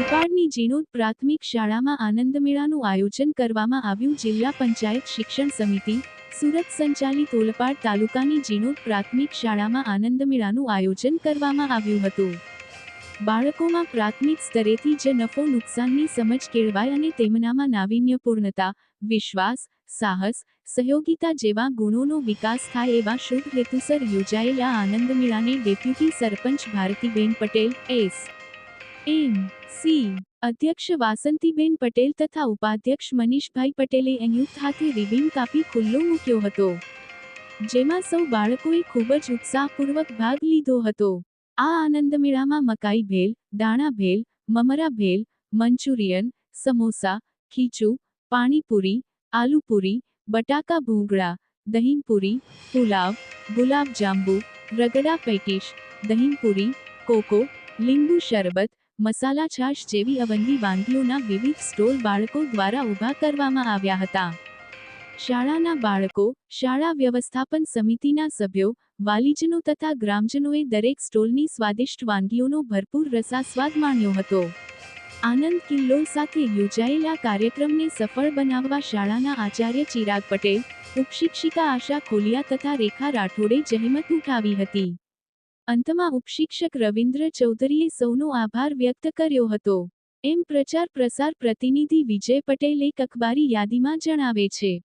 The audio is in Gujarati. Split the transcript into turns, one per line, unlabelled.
ઓલપાડની જીણોદ પ્રાથમિક શાળામાં આનંદમેળાનું આયોજન કરવામાં આવ્યું. જિલ્લા પંચાયત શિક્ષણ સમિતિ, સુરત સંચાલિત ઓલપાડ તાલુકાની જીણોદ પ્રાથમિક શાળામાં આનંદમેળાનું આયોજન કરવામાં આવ્યું હતું. બાળકોમાં પ્રાથમિક સ્તરેથી જ નફો નુકસાનની સમજ કેળવાય અને તેમનામાં નાવીન્યપૂર્ણતા, વિશ્વાસ, સાહસ, સહયોગિતા જેવા ગુણોનો વિકાસ થાય એવા શુભ હેતુસર યોજાયેલ આ આનંદમેળાને ડેપ્યુટી સરપંચ ભારતીબેન પટેલ, એમ.સી. અધ્યક્ષ વાસંતીબેન પટેલ તથા ઉપાધ્યક્ષ મનીષભાઈ પટેલે સંયુક્ત હાથે રિબીન કાપી ખુલ્લો મૂક્યો હતો, જેમાં સૌ બાળકોએ ખૂબ જ ઉત્સાહપૂર્વક ભાગ લીધો હતો. આ આનંદમેળામાં મકાઈ ભેલ, દાણા ભેલ, મમરા ભેલ, મંચુરિયન, સમોસા, ખીચું, પાણીપુરી, આલુપુરી, બટાકા ભૂંગળા, દહીંપુરી, પુલાવ, ગુલાબજાંબુ, રગડા પેટીશ, દહીંપુરી, કોકો, લીંબુ શરબત, મસાલા છાશ જેવી અવનવી વાનગીઓના વિવિધ સ્ટોલ બાળકો દ્વારા ઊભા કરવામાં આવ્યા હતા. શાળાના બાળકો, શાળા વ્યવસ્થાપન સમિતિના સભ્યો, વાલીજનો તથા ગ્રામજનોએ દરેક સ્ટોલની સ્વાદિષ્ટ વાનગીઓનો ભરપૂર રસાસ્વાદ માણ્યો હતો. આનંદ કિલ્લોલ સાથે યોજાયેલા કાર્યક્રમને સફળ બનાવવા શાળાના આચાર્ય ચિરાગ પટેલ, ઉપશિક્ષિકા આશા ખોલિયા તથા રેખા રાઠોડે જહેમત ઉઠાવી હતી. અંતમાં ઉપશિક્ષક રવિન્દ્ર ચૌધરીએ સૌનો આભાર વ્યક્ત કર્યો હતો, એમ પ્રચાર પ્રસાર પ્રતિનિધિ વિજય પટેલ એક અખબારી યાદીમાં જણાવે છે.